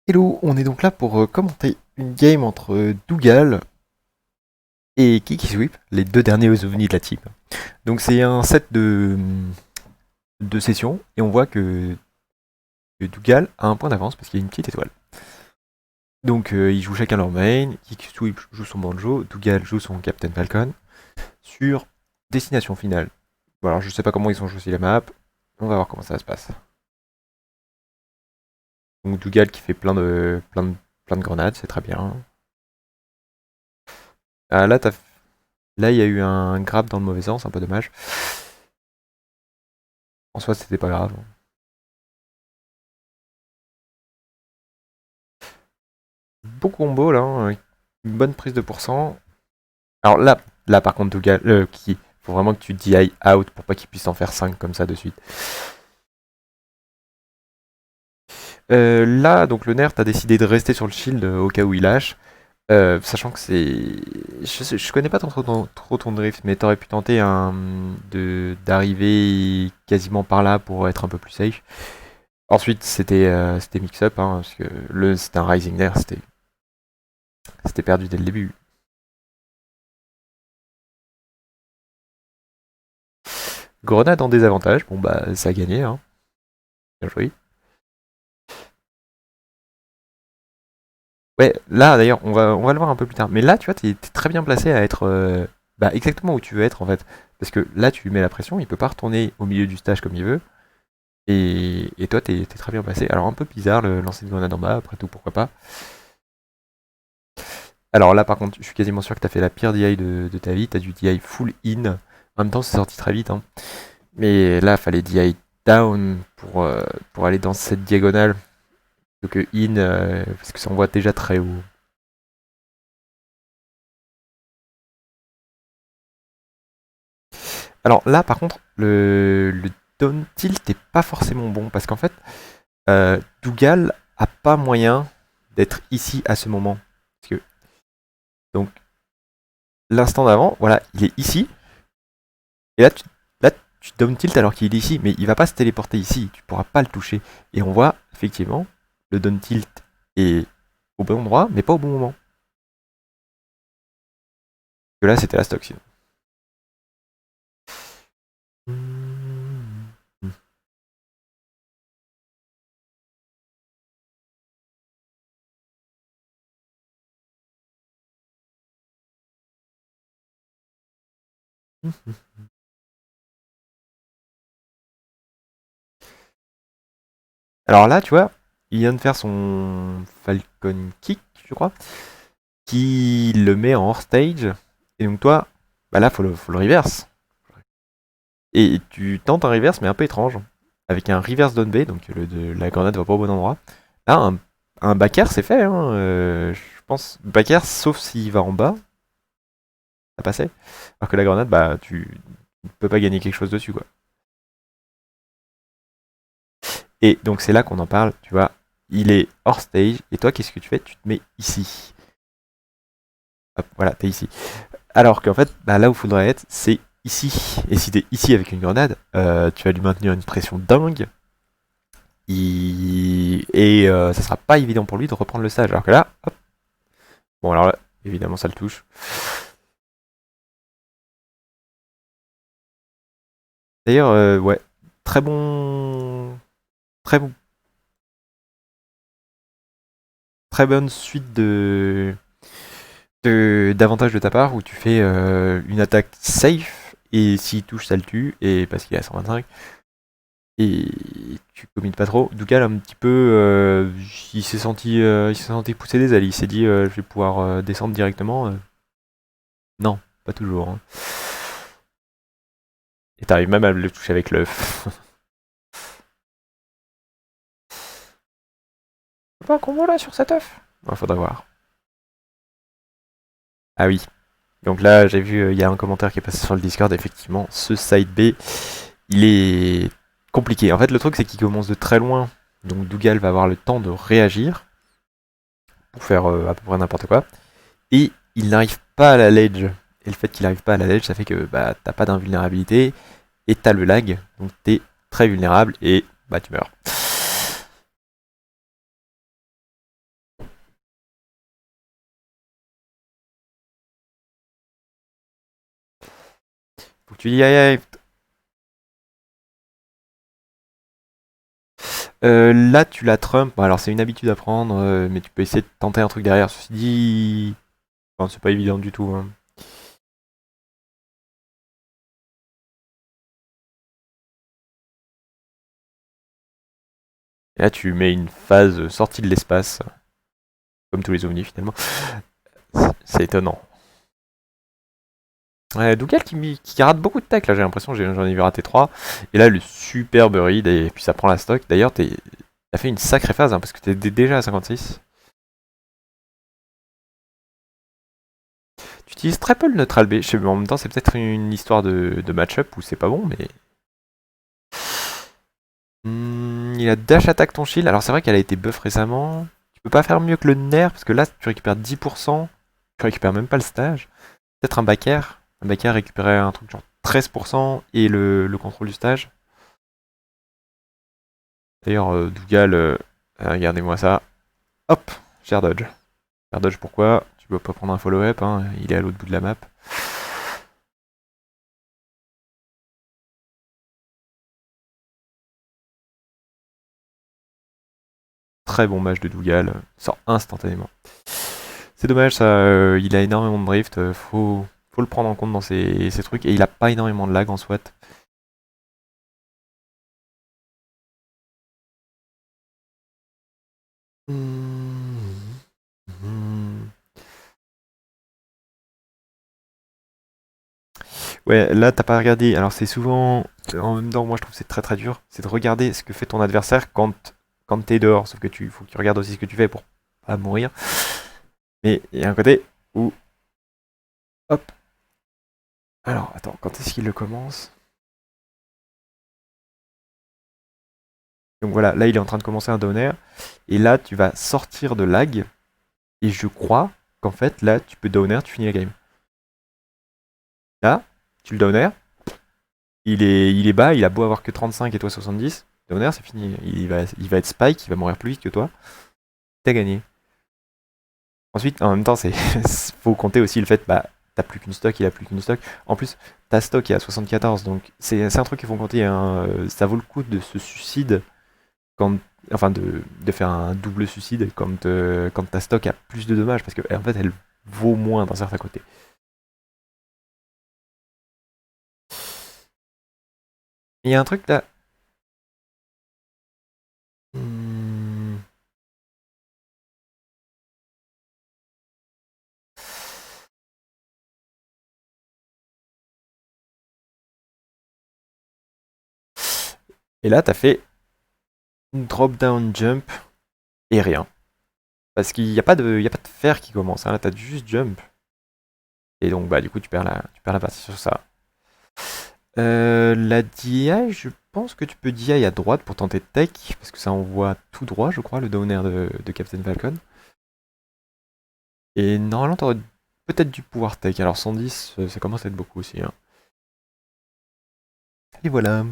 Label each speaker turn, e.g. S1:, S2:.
S1: Hello, on est donc là pour commenter une game entre Dougal et Kiki Sweep, les deux derniers ovnis de la team. Donc c'est un set de sessions et on voit que Dougal a un point d'avance parce qu'il y a une petite étoile. Donc ils jouent chacun leur main, Kiki Sweep joue son banjo, Dougal joue son Captain Falcon sur destination finale. Bon, alors je sais pas comment ils ont choisi la map, on va voir comment ça se passe. Donc Dougal qui fait plein de grenades, c'est très bien. Ah, là, il y a eu un grab dans le mauvais sens, un peu dommage. En soi, c'était pas grave. Beau combo là, hein, une bonne prise de pourcent. Alors là par contre, Dougal, qui faut vraiment que tu DI out pour pas qu'il puisse en faire 5 comme ça de suite. Là, donc le Nert a décidé de rester sur le shield au cas où il lâche. Sachant que c'est. Je connais pas trop ton drift, mais t'aurais pu tenter d'arriver quasiment par là pour être un peu plus safe. Ensuite, c'était mix-up, hein, parce que c'était un Rising Nair, c'était perdu dès le début. Grenade en désavantage, bon bah ça a gagné, hein. Bien joué. Ouais, là d'ailleurs, on va le voir un peu plus tard. Mais là, tu vois, t'es très bien placé à être bah, exactement où tu veux être en fait. Parce que là, tu lui mets la pression, il peut pas retourner au milieu du stage comme il veut. Et toi, t'es très bien placé. Alors un peu bizarre le lancer de grenade en bas, après tout, pourquoi pas. Alors là, par contre, je suis quasiment sûr que t'as fait la pire DI de ta vie. T'as du DI full in. En même temps, c'est sorti très vite, hein. Mais là, fallait DI down pour aller dans cette diagonale. Plutôt que in, parce que ça envoie déjà très haut. Alors là, par contre, le down tilt est pas forcément bon parce qu'en fait, Dougal a pas moyen d'être ici à ce moment. Parce que, donc, l'instant d'avant, voilà, il est ici. Et là, tu down tilt alors qu'il est ici, mais il va pas se téléporter ici. Tu pourras pas le toucher. Et on voit effectivement le down tilt est au bon endroit, mais pas au bon moment. Que là, c'était la stock sinon. Alors là, tu vois, il vient de faire son Falcon Kick, je crois, qui le met en hors stage. Et donc toi, bah là, faut le reverse. Et tu tentes un reverse, mais un peu étrange. Avec un reverse down B, donc la grenade va pas au bon endroit. Là, un back air, c'est fait, hein. Je pense back air, sauf s'il va en bas, ça passait. Alors que la grenade, bah, tu peux pas gagner quelque chose dessus, quoi. Et donc c'est là qu'on en parle, tu vois. Il est hors stage, et toi, qu'est-ce que tu fais? Tu te mets ici. Hop, voilà, t'es ici. Alors qu'en fait, bah, là où il faudrait être, c'est ici. Et si t'es ici avec une grenade, tu vas lui maintenir une pression dingue. Et ça sera pas évident pour lui de reprendre le stage. Alors que là, hop. Bon, alors là, évidemment, ça le touche. D'ailleurs, ouais, très bon. Très bon. Très bonne suite d'avantages de ta part où tu fais une attaque safe et s'il touche ça le tue et parce qu'il est à 125 et tu commites pas trop. Dougal un petit peu il s'est senti pousser des ailes, il s'est dit je vais pouvoir descendre directement. Non, pas toujours, hein. Et t'arrives même à le toucher avec l'œuf. Pas un combo là sur cet œuf? Ouais, faudra voir. Ah oui. Donc là, j'ai vu, il y a un commentaire qui est passé sur le Discord, effectivement, ce side B, il est compliqué. En fait, le truc, c'est qu'il commence de très loin, donc Dougal va avoir le temps de réagir, pour faire à peu près n'importe quoi, et il n'arrive pas à la ledge. Et le fait qu'il n'arrive pas à la ledge, ça fait que bah, t'as pas d'invulnérabilité, et t'as le lag, donc t'es très vulnérable, et bah tu meurs. Faut que tu dis aïe aïe. Là, tu la trump. Bon, alors, c'est une habitude à prendre, mais tu peux essayer de tenter un truc derrière. Ceci dit, enfin, c'est pas évident du tout, hein. Et là, tu mets une phase sortie de l'espace, comme tous les ovnis finalement. C'est étonnant. Ouais, Dougal qui rate beaucoup de tech, là, j'ai l'impression, j'en ai vu rater 3. Et là, le superbe read, et puis ça prend la stock. D'ailleurs, t'as fait une sacrée phase, hein, parce que t'es déjà à 56. Tu utilises très peu le neutral B. Je sais, mais en même temps, c'est peut-être une histoire de match-up où c'est pas bon, mais. Il a dash attack ton shield. Alors, c'est vrai qu'elle a été buff récemment. Tu peux pas faire mieux que le nerf, parce que là, tu récupères 10%. Tu récupères même pas le stage. Peut-être un back air. Un back air récupérait un truc genre 13% et le contrôle du stage. D'ailleurs, Dougal, regardez-moi ça. Hop, share dodge. Share dodge pourquoi? Tu peux pas prendre un follow-up, hein, il est à l'autre bout de la map. Très bon match de Dougal, sort instantanément. C'est dommage ça, il a énormément de drift, faut le prendre en compte dans ses trucs, et il a pas énormément de lag en SWAT. Hmm. Hmm. Ouais, là t'as pas regardé. Alors c'est souvent, en même temps, moi je trouve que c'est très très dur, c'est de regarder ce que fait ton adversaire quand t'es dehors. Sauf que faut que tu regardes aussi ce que tu fais pour pas mourir. Mais il y a un côté où, hop. Alors attends, quand est-ce qu'il le commence? Donc voilà, là il est en train de commencer un downer. Et là tu vas sortir de lag. Et je crois qu'en fait là tu peux downer, tu finis la game. Là, tu le downer, il est bas, il a beau avoir que 35 et toi 70. Downer, c'est fini. Il va être spike, il va mourir plus vite que toi. T'as gagné. Ensuite, en même temps, c'est faut compter aussi le fait, bah, t'as plus qu'une stock, il a plus qu'une stock. En plus, ta stock est à 74, donc c'est un truc qu'il faut compter, hein. Ça vaut le coup de se suicide quand, enfin, de faire un double suicide quand ta stock a plus de dommages, parce que en fait, elle vaut moins d'un certain côté. Il y a un truc là. Hmm. Et là, t'as fait une drop down jump et rien. Parce qu'il n'y a pas de fer qui commence, hein. Là, t'as juste jump. Et donc, bah, du coup, tu perds la partie sur ça. La DI, je pense que tu peux DI à droite pour tenter de tech, parce que ça envoie tout droit, je crois, le downer de Captain Falcon. Et normalement, t'aurais peut-être dû pouvoir tech. Alors 110, ça commence à être beaucoup aussi, hein. Et voilà.